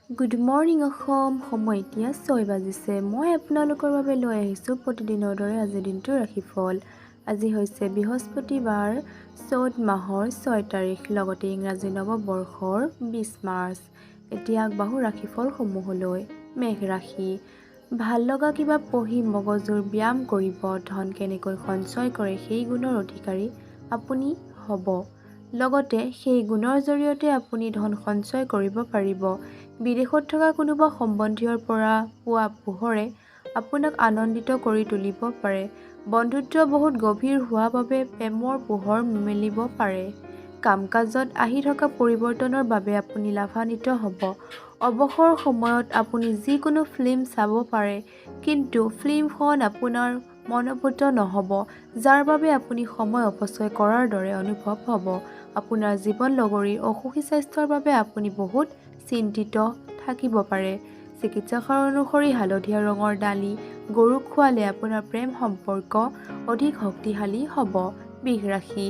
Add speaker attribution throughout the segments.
Speaker 1: Good morning Assam. সময় এতিয়া 6 বাজিছে। মই আপোনালোকৰ বাবে লৈ আহিছোঁ প্ৰতিদিনৰ দৰে আজিৰ দিনটোৰ ৰাশিফল। আজি হৈছে বৃহস্পতিবাৰ 14 মাহৰ 6 তাৰিখ, লগতে ইংৰাজী নৱবৰ্ষৰ 20 মাৰ্চ। এতিয়া আগবাঢ়ো ৰাশিফলসমূহলৈ। মেঘ ৰাশি। ভাল লগা কিবা পঢ়ি মগজুৰ ব্যায়াম কৰিব। ধন কেনেকৈ সঞ্চয় কৰে সেই গুণৰ অধিকাৰী আপুনি হ'ব। লগতে সেই গুণৰ জৰিয়তে আপুনি ধন সঞ্চয় কৰিব পাৰিব। বিদেশত থকা কোনোবা সম্বন্ধীয়ৰ পৰা পোৱা পোহৰে আপোনাক আনন্দিত কৰি তুলিব পাৰে। বন্ধুত্ব বহুত গভীৰ হোৱা বাবে প্ৰেমৰ পোহৰ মেলিব পাৰে। কাম কাজত আহি থকা পৰিৱৰ্তনৰ বাবে আপুনি লাভান্বিত হ'ব। অৱসৰ সময়ত আপুনি যিকোনো ফিল্ম চাব পাৰে, কিন্তু ফিল্মখন আপোনাৰ মনোভূত নহ'ব, যাৰ বাবে আপুনি সময় অপচয় কৰাৰ দৰে অনুভৱ হ'ব। আপোনাৰ জীৱন লগৰীৰ অসুখী স্বাস্থ্যৰ বাবে আপুনি বহুত চিন্তিত থাকিব পাৰে। চিকিৎসকৰ অনুসৰি হালধীয়া ৰঙৰ দালি গৰুক খোৱালে আপোনাৰ প্ৰেম সম্পৰ্ক অধিক শক্তিশালী হ'ব। বৃষ ৰাশি।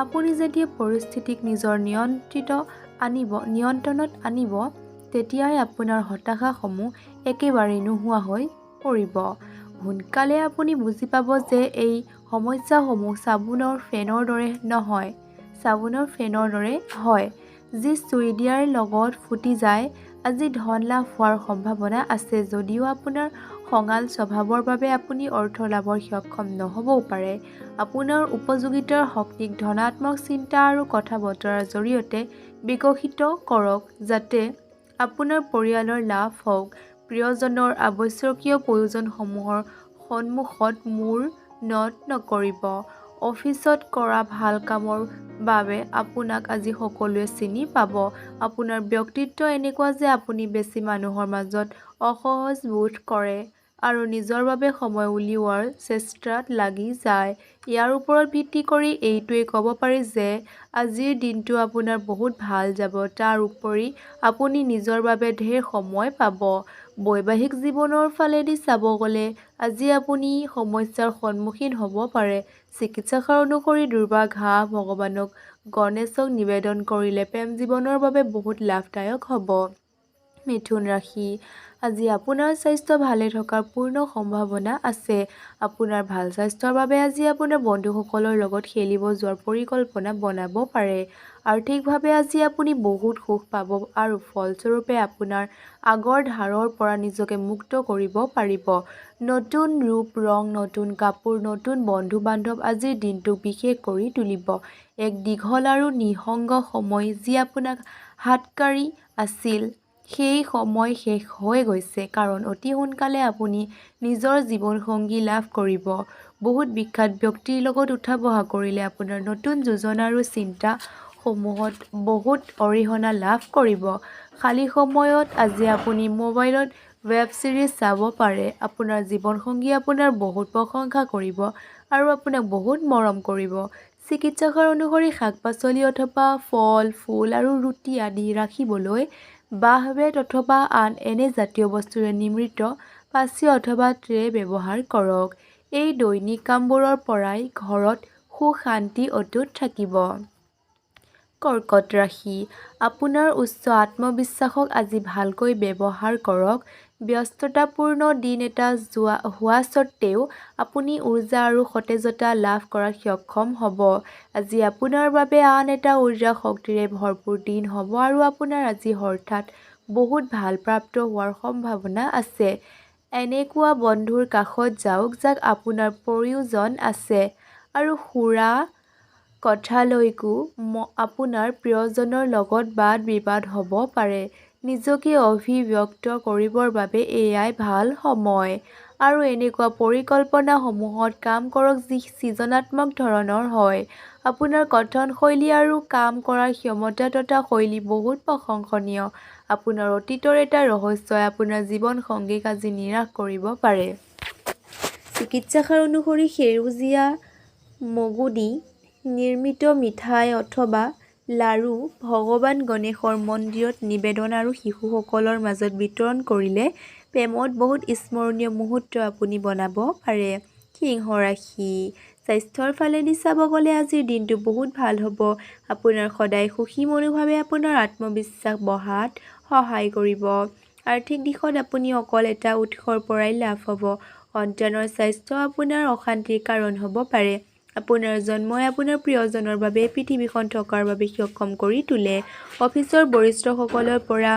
Speaker 1: আপুনি যেতিয়া পৰিস্থিতিক নিজৰ নিয়ন্ত্ৰণত আনিব, তেতিয়াই আপোনাৰ হতাশাসমূহ একেবাৰে নোহোৱা হৈ পৰিব। সোনকালে আপুনি বুজি পাব যে এই সমস্যাসমূহ চাবোনৰ ফেনৰ দৰে হয়, যি চুই দিয়াৰ লগত ফুটি যায়। আজি ধন লাভ হোৱাৰ সম্ভাৱনা আছে, যদিও আপোনাৰ খঙাল স্বভাৱৰ বাবে আপুনি অৰ্থ লাভৰ সক্ষম নহ'বও পাৰে। আপোনাৰ উপযোগিতাৰ শক্তিক ধনাত্মক চিন্তা আৰু কথা বতৰাৰ জৰিয়তে বিকশিত কৰক, যাতে আপোনাৰ পৰিয়ালৰ লাভ হওক। প্ৰিয়জনৰ আৱশ্যকীয় প্ৰয়োজনসমূহৰ সন্মুখত মূৰ নকৰিব। অফিচত কৰা ভাল কামৰ বাবে আপোনাক আজি সকলোৱে চিনি পাব। আপোনাৰ ব্যক্তিত্ব এনেকুৱা যে আপুনি বেছি মানুহৰ মাজত অসহজ বোধ কৰে আৰু নিজৰ বাবে সময় উলিওৱাৰ চেষ্টাত লাগি যায়। ইয়াৰ ওপৰত ভিত্তি কৰি এইটোৱেই ক'ব পাৰি যে আজিৰ দিনটো আপোনাৰ বহুত ভাল যাব। তাৰ উপৰি আপুনি নিজৰ বাবে ঢেৰ সময় পাব। বৈবাহিক জীৱনৰ ফালেদি চাব গ'লে আজি আপুনি সমস্যাৰ সন্মুখীন হ'ব পাৰে। চিকিৎসকৰ অনুসৰি দুৰ্বাঘাহ ভগৱানক গণেশক নিবেদন কৰিলে প্ৰেম জীৱনৰ বাবে বহুত লাভদায়ক হ'ব। মিথুন ৰাশি। আজি আপোনাৰ স্বাস্থ্য ভালে থকাৰ পূৰ্ণ সম্ভাৱনা আছে। আপোনাৰ ভাল স্বাস্থ্যৰ বাবে আজি আপোনাৰ বন্ধুসকলৰ লগত খেলিব যোৱাৰ পৰিকল্পনা বনাব পাৰে। আৰ্থিকভাৱে আজি আপুনি বহুত সুখ পাব আৰু ফলস্বৰূপে আপোনাৰ আগৰ ধাৰৰ পৰা নিজকে মুক্ত কৰিব পাৰিব। নতুন ৰূপ ৰং, নতুন কাপোৰ, নতুন বন্ধু-বান্ধৱ আজিৰ দিনটোক বিশেষ কৰি তুলিব। এক দীঘল আৰু নিঃসংগ সময় যি আপোনাক হাতকাৰি আছিল, সেই সময় শেষ হৈ গৈছে, কাৰণ অতি সোনকালে আপুনি নিজৰ জীৱনসংগী লাভ কৰিব। বহুত বিখ্যাত ব্যক্তিৰ লগত উঠা-বহা কৰিলে আপোনাৰ নতুন যোজনা আৰু চিন্তাসমূহত বহুত অৰিহণা লাভ কৰিব। খালী সময়ত আজি আপুনি মোবাইলত ৱেব ছিৰিজ চাব পাৰে। আপোনাৰ জীৱনসংগী আপোনাৰ বহুত প্ৰশংসা কৰিব আৰু আপোনাক বহুত মৰম কৰিব। চিকিৎসকৰ অনুসৰি শাক-পাচলি অথবা ফল, ফুল আৰু ৰুটি আদি ৰাখিবলৈ বাঁহ-বেত অথবা আন এনে জাতীয় বস্তুৰে নিৰ্মিত পাচি অথবা ট্ৰে ব্যৱহাৰ কৰক। এই দৈনিক কামবোৰৰ পৰাই ঘৰত সুখ শান্তি অটুট থাকিব। কৰ্কট ৰাশি। আপোনাৰ উচ্চ আত্মবিশ্বাসক আজি ভালকৈ ব্যৱহাৰ কৰক। ব্যস্ততাপূৰ্ণ দিন এটা হোৱা স্বত্বেও আপুনি উৰ্জা আৰু সতেজতা লাভ কৰাত সক্ষম হ'ব। আজি আপোনাৰ বাবে আন এটা উৰ্জা শক্তিৰে ভৰপূৰ দিন হ'ব আৰু আপোনাৰ আজি হঠাৎ বহুত ভাল প্ৰাপ্ত হোৱাৰ সম্ভাৱনা আছে। এনেকুৱা বন্ধুৰ কাষত যাওক যাক আপোনাৰ প্ৰয়োজন আছে, আৰু সুৰা কথালৈকো আপোনাৰ প্ৰিয়জনৰ লগত বাদ বিবাদ হ'ব পাৰে। নিজকে অভিব্যক্ত কৰিবৰ বাবে এয়াই ভাল সময়। আৰু এনেকুৱা পৰিকল্পনাসমূহত কাম কৰক যি সৃজনাত্মক ধৰণৰ হয়। আপোনাৰ কথন শৈলী আৰু কাম কৰাৰ ক্ষমতা তথা শৈলী বহুত প্ৰশংসনীয়। আপোনাৰ অতীতৰ এটা ৰহস্যই আপোনাৰ জীৱনসংগীক আজি নিৰাশ কৰিব পাৰে। চিকিৎসকৰ অনুসৰি সেউজীয়া মগু দি নিৰ্মিত মিঠাই অথবা লাড়ু ভগৱান গণেশৰ মন্দিৰত নিবেদন আৰু শিশুসকলৰ মাজত বিতৰণ কৰিলে প্ৰেমত বহুত স্মৰণীয় মুহূৰ্ত আপুনি বনাব পাৰে। সিংহ ৰাশি। স্বাস্থ্যৰ ফালেদি চাব গ'লে আজিৰ দিনটো বহুত ভাল হ'ব। আপোনাৰ সদায় সুখী মনোভাৱে আপোনাৰ আত্মবিশ্বাস বঢ়াত সহায় কৰিব। আৰ্থিক দিশত আপুনি অকল এটা উৎসৰ পৰাই লাভ হ'ব। সন্তানৰ স্বাস্থ্য আপোনাৰ অশান্তিৰ কাৰণ হ'ব পাৰে। আপোনাৰ জন্মই আপোনাৰ প্ৰিয়জনৰ বাবে পৃথিৱীখন থকাৰ বাবে সক্ষম কৰি তোলে। অফিচৰ বৰিষ্ঠসকলৰ পৰা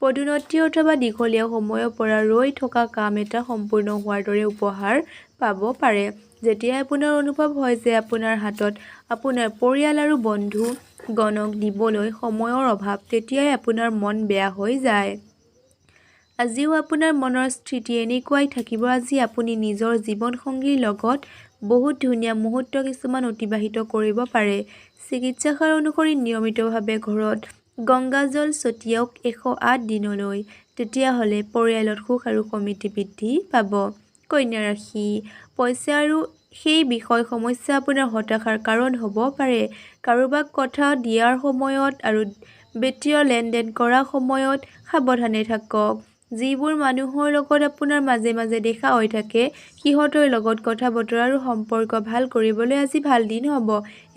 Speaker 1: পদোন্নতি অথবা দীঘলীয়া সময়ৰ পৰা ৰৈ থকা কাম এটা সম্পূৰ্ণ হোৱাৰ দৰে উপহাৰ পাব পাৰে। যেতিয়া আপোনাৰ অনুভৱ হয় যে আপোনাৰ হাতত আপোনাৰ পৰিয়াল আৰু বন্ধুগণক দিবলৈ সময়ৰ অভাৱ, তেতিয়াই আপোনাৰ মন বেয়া হৈ যায়। আজিও আপোনাৰ মনৰ স্থিতি এনেকুৱাই থাকিব। আজি আপুনি নিজৰ জীৱনসংগীৰ লগত বহুত ধুনীয়া মুহূৰ্ত কিছুমান অতিবাহিত কৰিব পাৰে। চিকিৎসাসাৰ অনুসৰি নিয়মিতভাৱে ঘৰত গংগাজল ছটিয়াওক 108 দিনলৈ। তেতিয়াহ'লে পৰিয়ালত সুখ আৰু সমৃদ্ধি বৃদ্ধি পাব। কন্যা ৰাশি, পইচা আৰু সেই বিষয় সমস্যা আপোনাৰ হতাশাৰ কাৰণ হ'ব পাৰে। কাৰোবাক কথা দিয়াৰ সময়ত আৰু বিত্তীয় লেনদেন কৰাৰ সময়ত সাৱধানে থাকক। যিবোৰ মানুহৰ লগত আপোনাৰ মাজে মাজে দেখা হৈ থাকে, সিহঁতৰ লগত কথা বতৰা আৰু সম্পৰ্ক ভাল কৰিবলৈ আজি ভাল দিন হ'ব।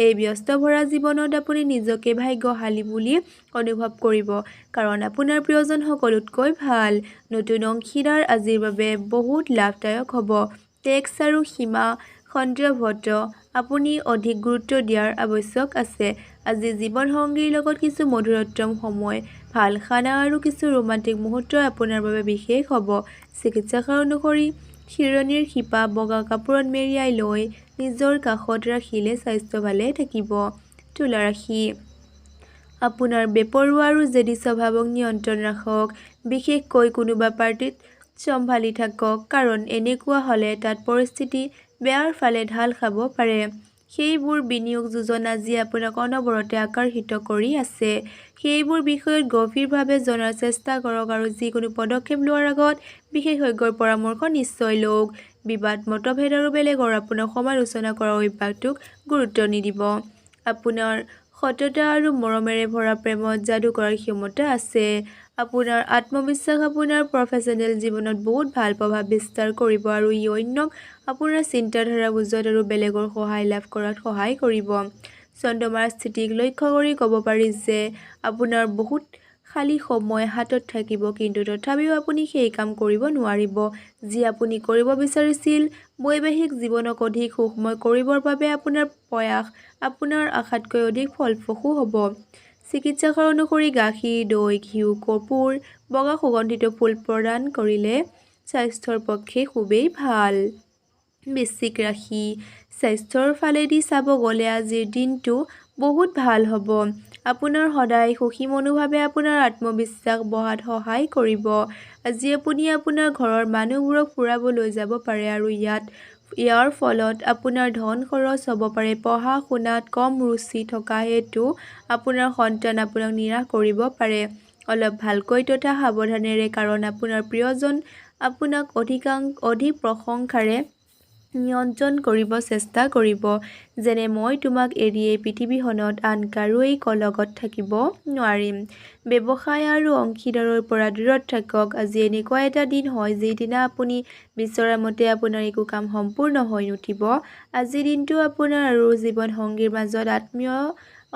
Speaker 1: এই ব্যস্তভৰা জীৱনত আপুনি নিজকে ভাগ্যশালী বুলি অনুভৱ কৰিব, কাৰণ আপোনাৰ প্ৰিয়জন সকলোতকৈ ভাল। নতুন অংশীদাৰ আজিৰ বাবে বহুত লাভদায়ক হ'ব। টেক্স আৰু সীমা সন্দৰ্ভত আপুনি অধিক গুৰুত্ব দিয়াৰ আৱশ্যক আছে। আজি জীৱনসংগীৰ লগত কিছু মধুৰতম সময়, ভাল খানা আৰু কিছু ৰোমান্টিক মুহূৰ্ত আপোনাৰ বাবে বিশেষ হ'ব। চিকিৎসাসাৰ অনুসৰি শিৰণিৰ শিপা বগা কাপোৰত মেৰিয়াই লৈ নিজৰ কাষত ৰাখিলে স্বাস্থ্য ভালে থাকিব। তুলা ৰাশি, আপোনাৰ বেপৰোৱা আৰু জেদী স্বভাৱক নিয়ন্ত্ৰণ ৰাখক। বিশেষকৈ কোনোবা পাৰ্টিত চম্ভালি থাকক, কাৰণ এনেকুৱা হ'লে তাত পৰিস্থিতি বেয়াৰ ফালে ঢাল খাব পাৰে। সেইবোৰ বিনিয়োগ যোজনা যি আপোনাক অনবৰতে আকৰ্ষিত কৰি আছে, সেইবোৰ বিষয়ত গভীৰভাৱে জনাৰ চেষ্টা কৰক আৰু যিকোনো পদক্ষেপ লোৱাৰ আগত বিশেষজ্ঞৰ পৰামৰ্শ নিশ্চয় লওক। বিবাদ, মতভেদ আৰু বেলেগৰ আপোনাক সমালোচনা কৰাৰ অভ্যাসটোক গুৰুত্ব নিদিব। আপোনাৰ সততা আৰু মৰমেৰে ভৰা প্ৰেমত যাদু কৰাৰ ক্ষমতা আছে। আপোনাৰ আত্মবিশ্বাস আপোনাৰ প্ৰফেশ্যনেল জীৱনত বহুত ভাল প্ৰভাৱ বিস্তাৰ কৰিব আৰু ই অন্যক আপোনাৰ চিন্তাধাৰা বুজত আৰু বেলেগৰ সহায় লাভ কৰাত সহায় কৰিব। চন্দ্ৰমাৰ স্থিতিক লক্ষ্য কৰি ক'ব পাৰি যে আপোনাৰ বহুত খালী সময় হাতত থাকিব, কিন্তু তথাপিও আপুনি সেই কাম কৰিব নোৱাৰিব যি আপুনি কৰিব বিচাৰিছিল। বৈবাহিক জীৱনক অধিক সুখময় কৰিবৰ বাবে আপোনাৰ প্ৰয়াস আপোনাৰ আশাতকৈ অধিক ফলপ্ৰসূ হ'ব। চিকিৎসকৰ অনুসৰি গাখীৰ, দৈ, ঘিউ, কৰ্পূৰ, বগা সুগন্ধিত ফুল প্ৰদান কৰিলে স্বাস্থ্যৰ পক্ষে খুবেই ভাল। বৃশ্চিক ৰাশি, স্বাস্থ্যৰ ফালেদি চাব গ'লে আজিৰ দিনটো বহুত ভাল হ'ব। আপোনাৰ সদায় সুখী মনোভাৱে আপোনাৰ আত্মবিশ্বাস বঢ়াত সহায় কৰিব। আজি আপুনি আপোনাৰ ঘৰৰ মানুহবোৰক ফুৰাবলৈ যাব পাৰে আৰু ইয়াৰ ফলত আপোনাৰ ধন খৰচ হ'ব পাৰে। পঢ়া শুনাত কম ৰুচি থকা হেতু আপোনাৰ সন্তান আপোনাক নিৰাশ কৰিব পাৰে। অলপ ভালকৈ তথা সাৱধানেৰে, কাৰণ আপোনাৰ প্ৰিয়জন আপোনাক অধিক প্ৰশংসাৰে নিয়ন্ত্ৰণ কৰিব চেষ্টা কৰিব। যেনে, মই তোমাক এৰি এই পৃথিৱীখনত আন কাৰোৱেই লগত থাকিব নোৱাৰিম। ব্যৱসায় আৰু অংশীদাৰৰ পৰা দূৰত থাকক। আজি এনেকুৱা এটা দিন হয় যিদিনা আপুনি বিচৰা মতে আপোনাৰ একো কাম সম্পূৰ্ণ হৈ নুঠিব। আজিৰ দিনটো আপোনাৰ আৰু জীৱনসংগীৰ মাজত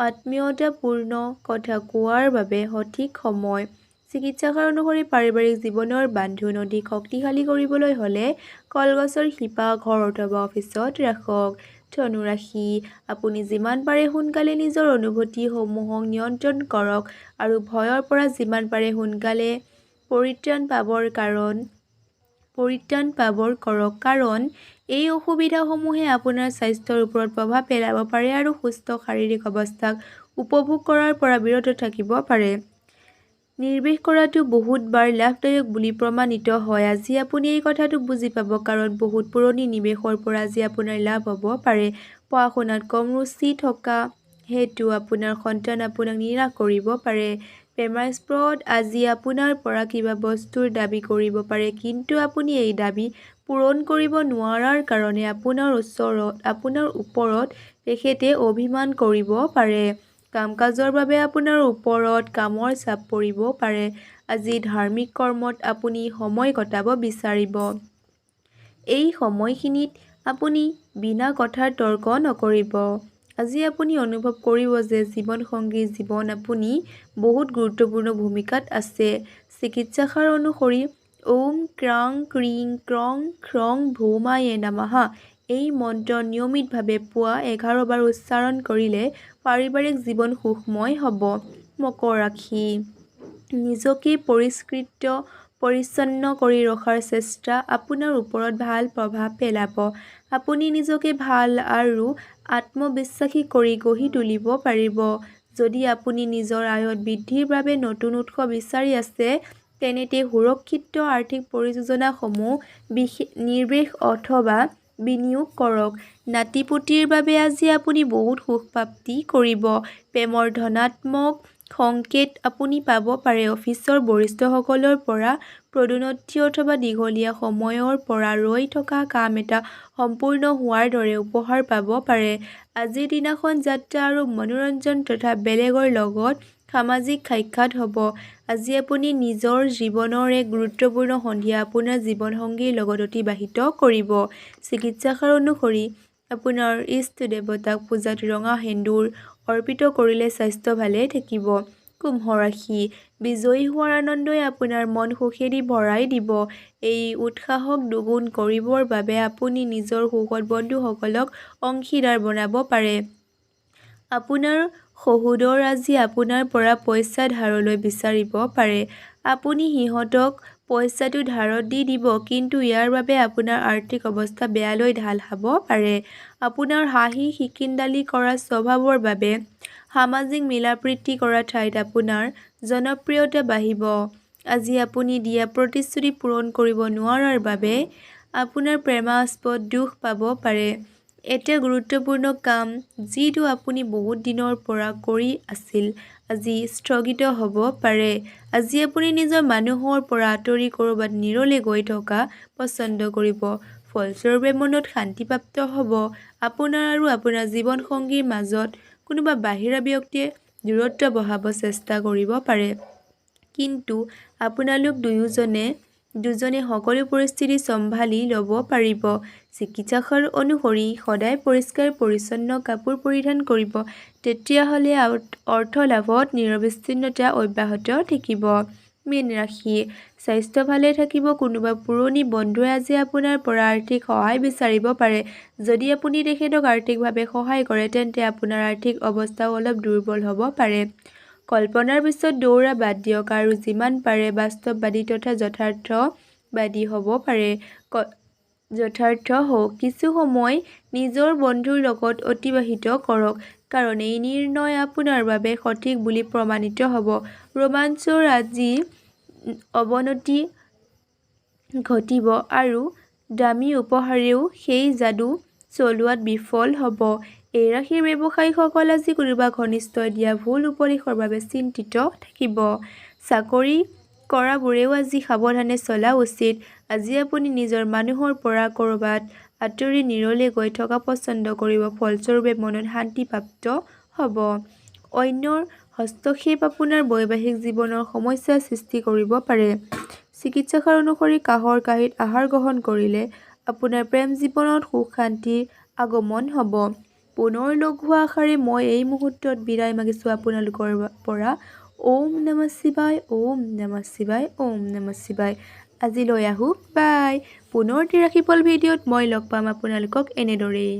Speaker 1: আত্মীয়তাপূৰ্ণ কথা কোৱাৰ বাবে সঠিক সময়। চিকিৎসকৰ অনুসৰি পাৰিবাৰিক জীৱনৰ বান্ধোন অধিক শক্তিশালী কৰিবলৈ হ'লে কলগছৰ শিপা ঘৰ অথবা অফিচত ৰাখক। ধনু ৰাশি, আপুনি যিমান পাৰে সোনকালে নিজৰ অনুভূতিসমূহক নিয়ন্ত্ৰণ কৰক আৰু ভয়ৰ পৰা যিমান পাৰে সোনকালে পৰিত্ৰাণ পাবৰ কাৰণ এই অসুবিধাসমূহে আপোনাৰ স্বাস্থ্যৰ ওপৰত প্ৰভাৱ পেলাব পাৰে আৰু সুস্থ শাৰীৰিক অৱস্থাক উপভোগ কৰাৰ পৰা বিৰত থাকিব পাৰে। নিৰ্বেশ কৰাটো বহুতবাৰ লাভদায়ক বুলি প্ৰমাণিত হয়। আজি আপুনি এই কথাটো বুজি পাব, কাৰণ বহুত পুৰণি নিৱেশৰ পৰা আজি আপোনাৰ লাভ হ'ব পাৰে। পঢ়া শুনাত কম ৰুচি থকা হেতু আপোনাৰ সন্তান আপোনাক নিৰাশ কৰিব পাৰে। প্ৰেমাস্পদত আজি আপোনাৰ পৰা কিবা বস্তুৰ দাবী কৰিব পাৰে, কিন্তু আপুনি এই দাবী পূৰণ কৰিব নোৱাৰাৰ কাৰণে আপোনাৰ ওপৰত তেখেতে অভিমান কৰিব পাৰে। কাম-কাজৰ বাবে আপোনাৰ ওপৰত কামৰ চাপ পৰিব পাৰে। আজি ধাৰ্মিক কৰ্মত আপুনি সময় কটাব বিচাৰিব। এই সময়খিনিত আপুনি বিনা কথাৰ তৰ্ক নকৰিব। আজি আপুনি অনুভৱ কৰিব যে জীৱনসংগীৰ জীৱন আপুনি বহুত গুৰুত্বপূৰ্ণ ভূমিকাত আছে। চিকিৎসাষাৰ অনুসৰি ওম ক্ৰাং ক্ৰিং ক্ৰং খ্ৰং ভৌমায়ে নামাহা এই মন্ত্ৰ নিয়মিতভাৱে পুৱা 11 বাৰ উচ্চাৰণ কৰিলে পাৰিবাৰিক জীৱন সুখময় হ'ব। মকৰ ৰাশি নিজকে পৰিচ্ছন্ন কৰি ৰখাৰ চেষ্টা আপোনাৰ ওপৰত ভাল প্ৰভাৱ পেলাব। আপুনি নিজকে ভাল আৰু আত্মবিশ্বাসী কৰি গঢ়ি তুলিব পাৰিব। যদি আপুনি নিজৰ আয়ত বৃদ্ধিৰ বাবে নতুন উৎস বিচাৰি আছে, তেন্তে সুৰক্ষিত আৰ্থিক পৰিযোজনাসমূহ নিৰ্বেশ অথবা বিনিয়োগ কৰক। নাতিপুতিৰ বাবে আজি আপুনি বহুত সুখ প্ৰাপ্তি কৰিব। প্ৰেমৰ ধনাত্মক সংকেত আপুনি পাব পাৰে। অফিচৰ বৰিষ্ঠসকলৰ পৰা পদোন্নতি অথবা দীঘলীয়া সময়ৰ পৰা ৰৈ থকা কাম এটা সম্পূৰ্ণ হোৱাৰ দৰে উপহাৰ পাব পাৰে। আজিৰ দিনাখন যাত্ৰা আৰু মনোৰঞ্জন তথা বেলেগৰ লগত সামাজিক সাক্ষাৎ হ'ব। আজি আপুনি নিজৰ জীৱনৰ এক গুৰুত্বপূৰ্ণ সন্ধিয়া আপোনাৰ জীৱনসংগীৰ লগত অতিবাহিত কৰিব। চিকিৎসাষাৰ অনুসৰি আপোনাৰ ইষ্ট দেৱতাক পূজাত ৰঙা সেন্দুৰ অৰ্পিত কৰিলে স্বাস্থ্য ভালে থাকিব। কুম্ভ ৰাশি বিজয়ী হোৱাৰ আনন্দই আপোনাৰ মন সুখেদি ভৰাই দিব। এই উৎসাহক দুগুণ কৰিবৰ বাবে আপুনি নিজৰ সুখত বন্ধুসকলক অংশীদাৰ বনাব পাৰে। আপোনাৰ শহুৰৰ আজি আপোনাৰ পৰা পইচা ধাৰলৈ বিচাৰিব পাৰে। আপুনি সিহঁতক পইচাটো ধাৰত দি দিব, কিন্তু ইয়াৰ বাবে আপোনাৰ আৰ্থিক অৱস্থা বেয়ালৈ ঢাল খাব পাৰে। আপোনাৰ হাঁহি খিকিন্দালি কৰা স্বভাৱৰ বাবে সামাজিক মিলাপ্ৰীতি কৰা ঠাইত আপোনাৰ জনপ্ৰিয়তা বাঢ়িব। আজি আপুনি দিয়া প্ৰতিশ্ৰুতি পূৰণ কৰিব নোৱাৰাৰ বাবে আপোনাৰ প্ৰেমাস্পদ দুখ পাব পাৰে। এটা গুৰুত্বপূৰ্ণ কাম যিটো আপুনি বহুত দিনৰ পৰা কৰি আছিল, আজি স্থগিত হ'ব পাৰে। আজি আপুনি নিজৰ মানুহৰ পৰা আঁতৰি ক'ৰবাত নিৰলে গৈ থকা পছন্দ কৰিব। ফলস্বৰূপে মনত শান্তিপ্ৰাপ্ত হ'ব। আপোনাৰ আৰু আপোনাৰ জীৱনসংগীৰ মাজত কোনোবা বাহিৰা ব্যক্তিয়ে দূৰত্ব বঢ়াব চেষ্টা কৰিব পাৰে, কিন্তু আপোনালোক দুজনে সকলো পৰিস্থিতি চম্ভালি ল'ব পাৰিব। চিকিৎসাষাৰ অনুসৰি সদায় পৰিষ্কাৰ পৰিচ্ছন্ন কাপোৰ পৰিধান কৰিব, তেতিয়াহ'লে অৰ্থ লাভত নিৰবিচ্ছিন্নতা অব্যাহত থাকিব। মীন ৰাশি স্বাস্থ্য ভালে থাকিব। কোনোবা পুৰণি বন্ধুৱে আজি আপোনাৰ পৰা আৰ্থিক সহায় বিচাৰিব পাৰে। যদি আপুনি তেখেতক আৰ্থিকভাৱে সহায় কৰে, তেন্তে আপোনাৰ আৰ্থিক অৱস্থাও অলপ দুৰ্বল হ'ব পাৰে। কল্পনাৰ পিছত দৌৰা বাদ দিয়ক আৰু যিমান পাৰে বাস্তৱবাদী তথা যথাৰ্থবাদী হ'ব পাৰে। কিছু সময় নিজৰ বন্ধুৰ লগত অতিবাহিত কৰক, কাৰণ এই নিৰ্ণয় আপোনাৰ বাবে সঠিক বুলি প্ৰমাণিত হ'ব। ৰোমাঞ্চৰ আজি অৱনতি ঘটিব আৰু দামী উপহাৰেও সেই যাদু চলোৱাত বিফল হ'ব। এই ৰাশিৰ ব্যৱসায়ীসকল আজি কোনোবা ঘনিষ্ঠই দিয়া ভুল উপদেশৰ বাবে চিন্তিত থাকিব। চাকৰি কৰাবোৰেও আজি সাৱধানে চলা উচিত। আজি আপুনি নিজৰ মানুহৰ পৰা ক'ৰবাত আঁতৰি নিৰলে গৈ থকা পছন্দ কৰিব। ফলস্বৰূপে মনত শান্তি প্ৰাপ্ত হ'ব। অন্যৰ হস্তক্ষেপ আপোনাৰ বৈবাহিক জীৱনৰ সমস্যাৰ সৃষ্টি কৰিব পাৰে। চিকিৎসাষাৰ অনুসৰি কাহৰ কাঁহীত আহাৰ গ্ৰহণ কৰিলে আপোনাৰ প্ৰেম জীৱনত সুখ শান্তিৰ আগমন হ'ব। পুনৰ লগ হোৱা আশাৰে মই এই মুহূৰ্তত বিদায় মাগিছোঁ আপোনালোকৰ পৰা। ওম নমঃ শিৱায়, ওম নমঃ শিৱায়, ওম নমঃ শিৱায়। আজিলৈ আহোঁ, বাই। পুনৰ ৰাশিফল ভিডিঅ'ত মই লগ পাম আপোনালোকক এনেদৰেই।